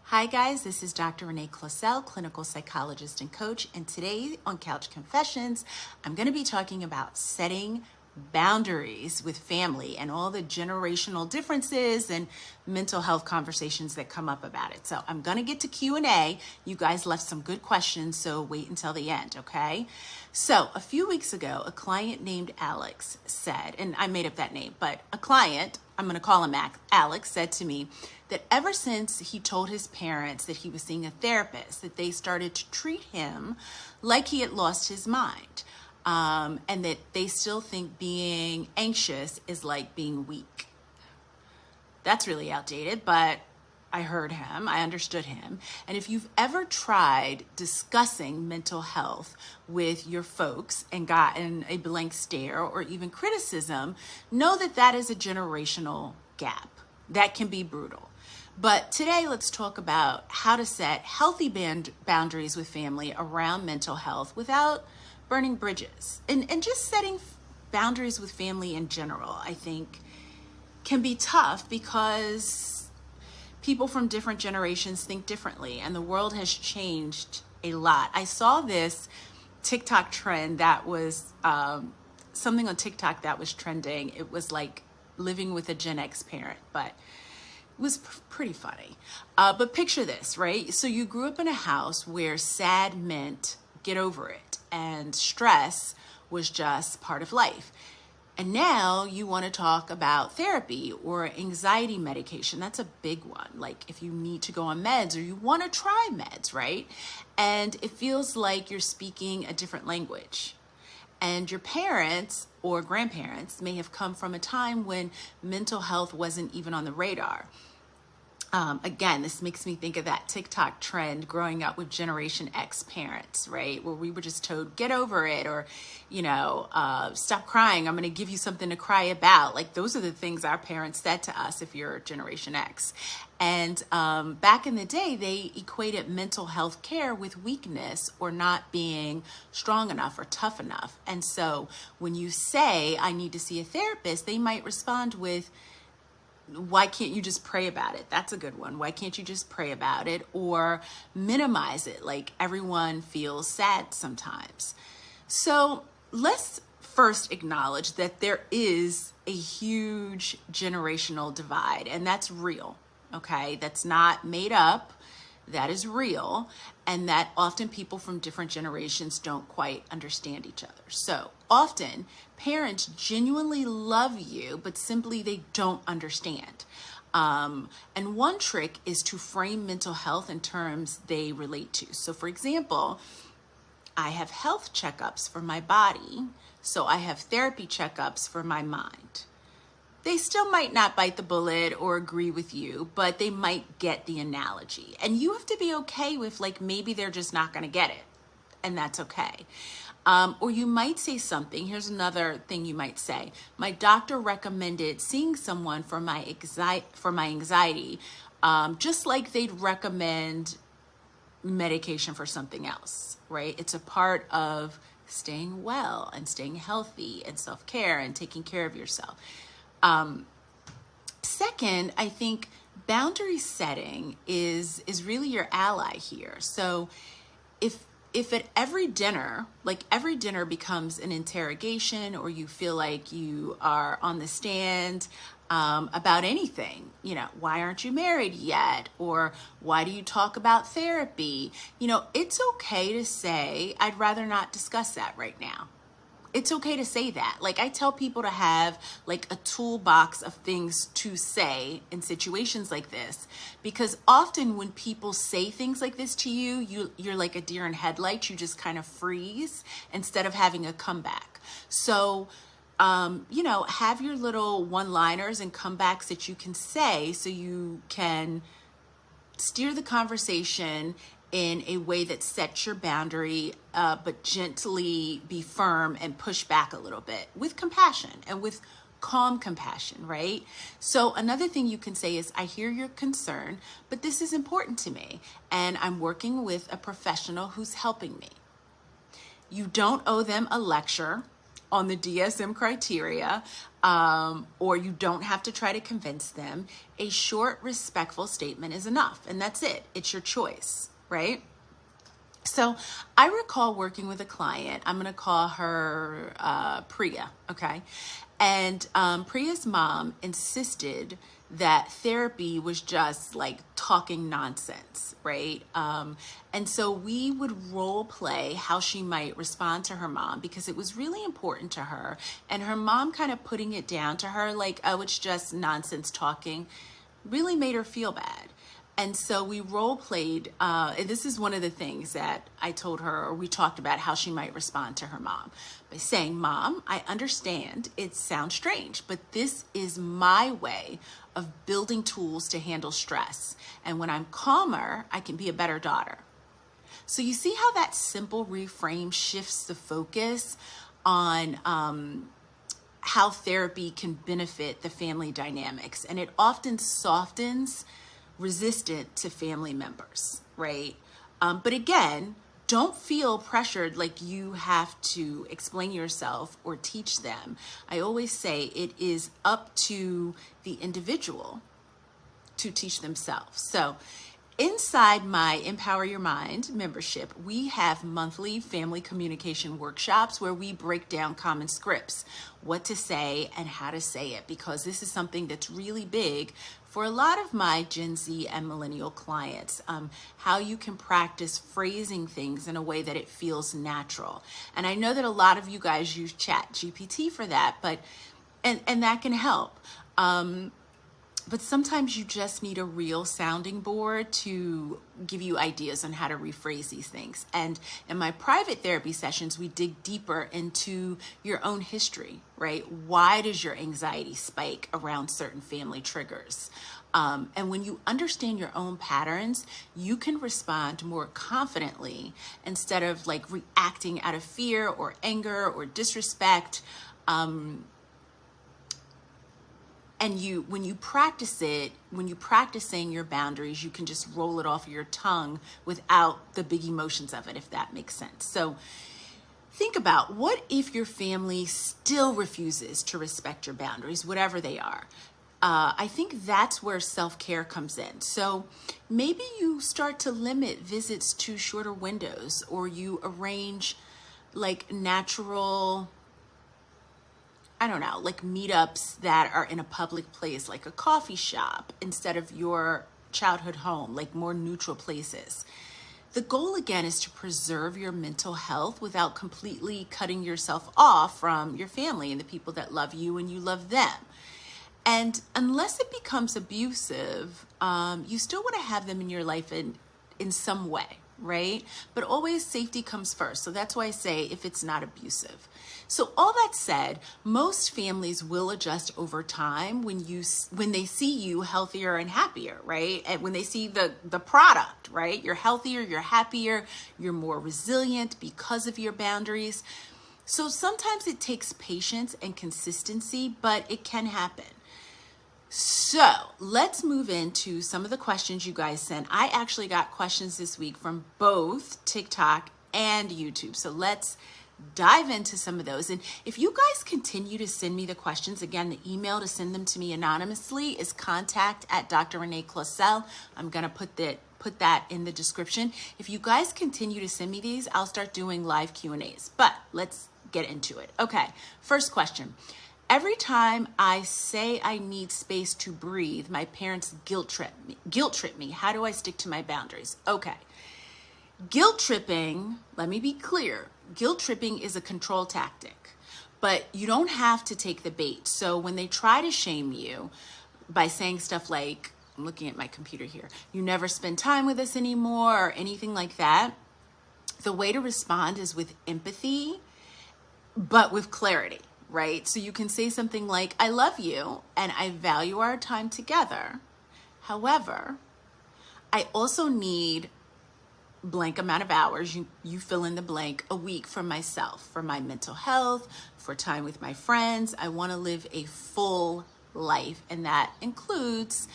Hi guys, this is Dr. Renee Clouselle, clinical psychologist and coach, and today on Couch Confessions, I'm going to be talking about setting boundaries with family and all the generational differences and mental health conversations that come up about it. So I'm going to get to Q&A. You guys left some good questions, so wait until the end, okay? So a few weeks ago, a client named Alex said, and I made up that name, but a client, I'm going to call him Alex, said to me that ever since he told his parents that he was seeing a therapist, that they started to treat him like he had lost his mind. And that they still think being anxious is like being weak. That's really outdated, but I heard him, I understood him. And if you've ever tried discussing mental health with your folks and gotten a blank stare or even criticism, know that that is a generational gap. That can be brutal. But today, let's talk about how to set healthy boundaries with family around mental health without burning bridges. And just setting boundaries with family in general, I think, can be tough because people from different generations think differently and the world has changed a lot. I saw this TikTok trend that was something on TikTok that was trending. It was like living with a Gen X parent, but it was pretty funny. But picture this, right? So you grew up in a house where sad meant get over it and stress was just part of life. And now you want to talk about therapy or anxiety medication. That's a big one. Like if you need to go on meds or you want to try meds, right? And it feels like you're speaking a different language. And your parents or grandparents may have come from a time when mental health wasn't even on the radar. Again, this makes me think of that TikTok trend growing up with Generation X parents, right? Where we were just told, get over it, or, stop crying. I'm going to give you something to cry about. Like those are the things our parents said to us if you're Generation X. And back in the day, they equated mental health care with weakness or not being strong enough or tough enough. And so when you say, I need to see a therapist, they might respond with, why can't you just pray about it? That's a good one. Why can't you just pray about it or minimize it? Like everyone feels sad sometimes. So let's first acknowledge that there is a huge generational divide, and that's real, okay? That's not made up. That is real, and that often people from different generations don't quite understand each other. So often parents genuinely love you, but simply they don't understand. And one trick is to frame mental health in terms they relate to. So for example, I have health checkups for my body, so I have therapy checkups for my mind. They still might not bite the bullet or agree with you, but they might get the analogy. And you have to be okay with like, maybe they're just not going to get it. And that's okay. Or you might say something. Here's another thing you might say. My doctor recommended seeing someone for my anxiety, just like they'd recommend medication for something else, right? It's a part of staying well and staying healthy and self-care and taking care of yourself. Second, I think boundary setting is really your ally here. So if at every dinner, like every dinner becomes an interrogation or you feel like you are on the stand about anything, why aren't you married yet? Or why do you talk about therapy? It's okay to say, I'd rather not discuss that right now. It's okay to say that. Like I tell people to have like a toolbox of things to say in situations like this, because often when people say things like this to you, you're like a deer in headlights. You just kind of freeze instead of having a comeback. So, have your little one-liners and comebacks that you can say so you can steer the conversation in a way that sets your boundary, but gently be firm and push back a little bit with compassion and with calm compassion, right? So another thing you can say is, I hear your concern, but this is important to me, and I'm working with a professional who's helping me. You don't owe them a lecture on the DSM criteria. or you don't have to try to convince them. A short, respectful statement is enough, and that's it. It's your choice, right? So I recall working with a client. I'm going to call her Priya, okay? And Priya's mom insisted that therapy was just like talking nonsense, right? And so we would role play how she might respond to her mom because it was really important to her. And her mom kind of putting it down to her like, oh, it's just nonsense talking, really made her feel bad. And so we role played, and this is one of the things that I told her, or we talked about how she might respond to her mom by saying, Mom, I understand it sounds strange, but this is my way of building tools to handle stress. And when I'm calmer, I can be a better daughter. So you see how that simple reframe shifts the focus on how therapy can benefit the family dynamics. And it often softens resistant to family members, right? But again, don't feel pressured like you have to explain yourself or teach them. I always say it is up to the individual to teach themselves. So inside my Empower Your Mind membership, we have monthly family communication workshops where we break down common scripts, what to say and how to say it, because this is something that's really big for a lot of my Gen Z and millennial clients, how you can practice phrasing things in a way that it feels natural. And I know that a lot of you guys use Chat GPT for that, but and that can help. But sometimes you just need a real sounding board to give you ideas on how to rephrase these things. And in my private therapy sessions, we dig deeper into your own history, right? Why does your anxiety spike around certain family triggers? And when you understand your own patterns, you can respond more confidently instead of like reacting out of fear or anger or disrespect. And when you practice it, when you practice saying your boundaries, you can just roll it off your tongue without the big emotions of it, if that makes sense. So think about, what if your family still refuses to respect your boundaries, whatever they are? I think that's where self-care comes in. So maybe you start to limit visits to shorter windows, or you arrange like natural, I don't know, like meetups that are in a public place, like a coffee shop, instead of your childhood home, like more neutral places. The goal again is to preserve your mental health without completely cutting yourself off from your family and the people that love you and you love them. And unless it becomes abusive, you still want to have them in your life in some way, right? But always safety comes first. So that's why I say if it's not abusive. So all that said, most families will adjust over time when they see you healthier and happier, right? And when they see the product, right? You're healthier, you're happier, you're more resilient because of your boundaries. So sometimes it takes patience and consistency, but it can happen. So let's move into some of the questions you guys sent. I actually got questions this week from both TikTok and YouTube. So let's dive into some of those. And if you guys continue to send me the questions, again, the email to send them to me anonymously is contact@Dr. Renee Clouselle. I'm going to put that in the description. If you guys continue to send me these, I'll start doing live Q&As. But let's get into it. Okay, first question. Every time I say I need space to breathe, my parents guilt trip me. How do I stick to my boundaries? Okay. Guilt tripping, let me be clear. Guilt tripping is a control tactic, but you don't have to take the bait. So when they try to shame you by saying stuff like, I'm looking at my computer here, you never spend time with us anymore, or anything like that, the way to respond is with empathy, but with clarity. Right? So you can say something like, I love you and I value our time together. However, I also need blank amount of hours, you fill in the blank, a week for myself, for my mental health, for time with my friends. I want to live a full life, and that includes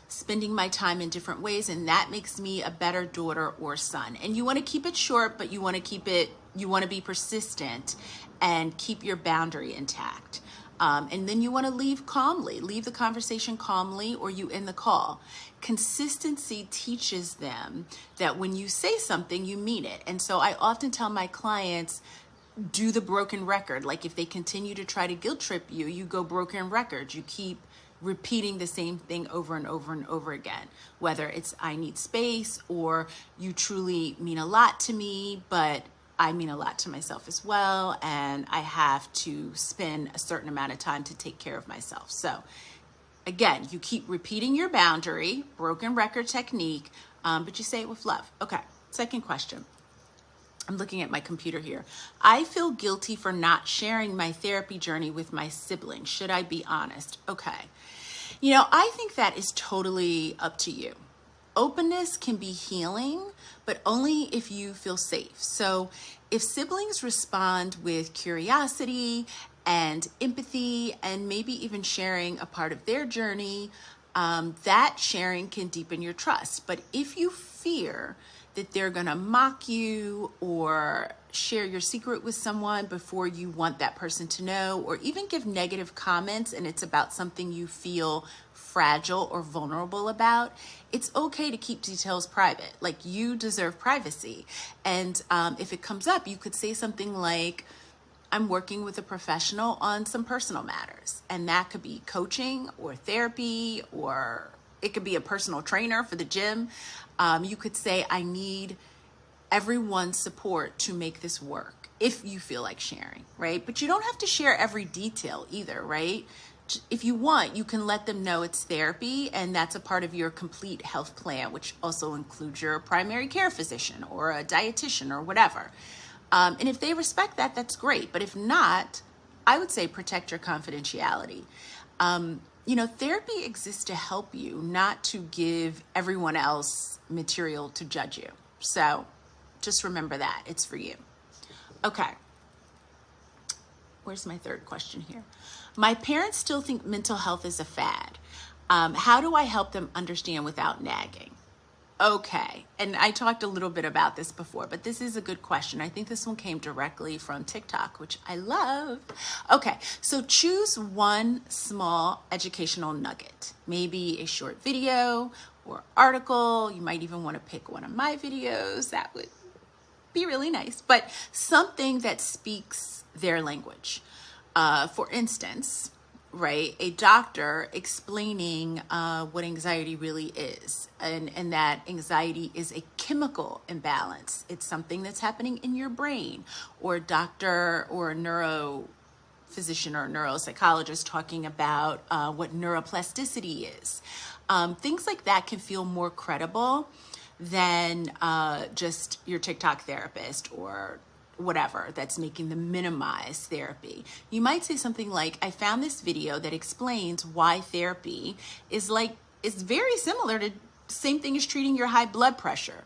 spending my time in different ways, and that makes me a better daughter or son. And you want to keep it short, but you want to be persistent and keep your boundary intact. And then you want to leave the conversation calmly, or you end the call. Consistency teaches them that when you say something, you mean it. And so I often tell my clients, do the broken record. Like if they continue to try to guilt trip you, you go broken record. You keep repeating the same thing over and over and over again, whether it's I need space, or you truly mean a lot to me, but I mean a lot to myself as well, and I have to spend a certain amount of time to take care of myself. So again, you keep repeating your boundary, broken record technique, but you say it with love. Okay, second question. I'm looking at my computer here. I feel guilty for not sharing my therapy journey with my siblings. Should I be honest? Okay. I think that is totally up to you. Openness can be healing, but only if you feel safe. So if siblings respond with curiosity and empathy, and maybe even sharing a part of their journey, that sharing can deepen your trust. But if you fear that they're gonna mock you or share your secret with someone before you want that person to know, or even give negative comments and it's about something you feel fragile or vulnerable about, it's okay to keep details private. Like, you deserve privacy. And if it comes up, you could say something like, I'm working with a professional on some personal matters. And that could be coaching or therapy, or it could be a personal trainer for the gym. You could say, I need everyone's support to make this work, if you feel like sharing, right? But you don't have to share every detail either, right? If you want, you can let them know it's therapy, and that's a part of your complete health plan, which also includes your primary care physician or a dietitian or whatever. And if they respect that, that's great. But if not, I would say protect your confidentiality. Therapy exists to help you, not to give everyone else material to judge you. So just remember that. It's for you. Okay. Where's my third question here? My parents still think mental health is a fad. How do I help them understand without nagging? Okay. And I talked a little bit about this before, but this is a good question. I think this one came directly from TikTok, which I love. Okay. So choose one small educational nugget, maybe a short video or article. You might even want to pick one of my videos. That would be really nice, but something that speaks their language. For instance, right, a doctor explaining what anxiety really is, and that anxiety is a chemical imbalance. It's something that's happening in your brain, or a doctor or a neurophysician or a neuropsychologist talking about what neuroplasticity is. Things like that can feel more credible than just your TikTok therapist or whatever that's making them minimize therapy. You might say something like, I found this video that explains why therapy is very similar to the same thing as treating your high blood pressure.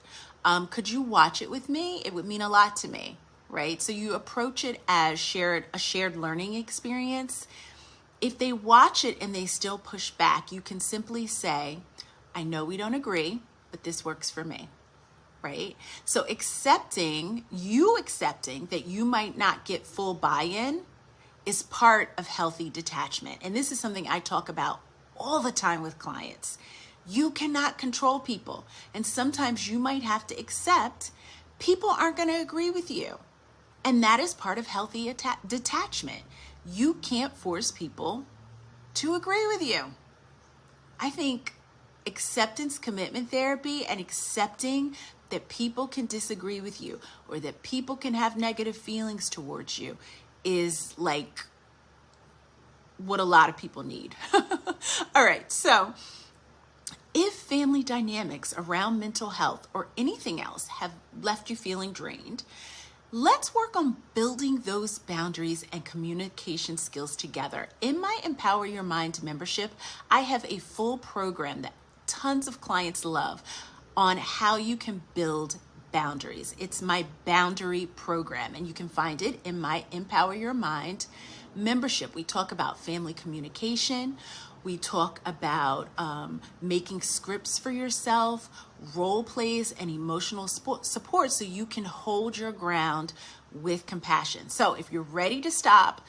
Could you watch it with me? It would mean a lot to me, right? So you approach it as a shared learning experience. If they watch it and they still push back, you can simply say, I know we don't agree, but this works for me. Right? So accepting that you might not get full buy-in is part of healthy detachment. And this is something I talk about all the time with clients. You cannot control people. And sometimes you might have to accept people aren't going to agree with you. And that is part of healthy detachment. You can't force people to agree with you. I think acceptance commitment therapy and accepting that people can disagree with you or that people can have negative feelings towards you is like what a lot of people need. All right. So if family dynamics around mental health or anything else have left you feeling drained, let's work on building those boundaries and communication skills together. In my Empower Your Mind membership, I have a full program that tons of clients love on how you can build boundaries. It's my boundary program, and you can find it in my Empower Your Mind membership. We talk about family communication. We talk about making scripts for yourself, role plays, and emotional support so you can hold your ground with compassion. So if you're ready to stop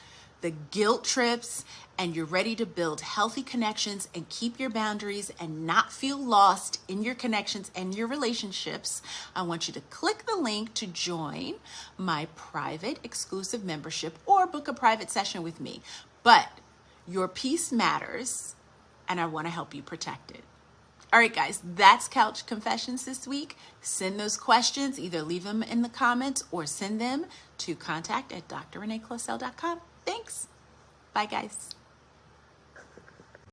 the guilt trips, and you're ready to build healthy connections and keep your boundaries and not feel lost in your connections and your relationships, I want you to click the link to join my private exclusive membership or book a private session with me. But your peace matters, and I want to help you protect it. All right, guys, that's Couch Confessions this week. Send those questions, either leave them in the comments or send them to contact@drreneeclouselle.com. Thanks. Bye, guys.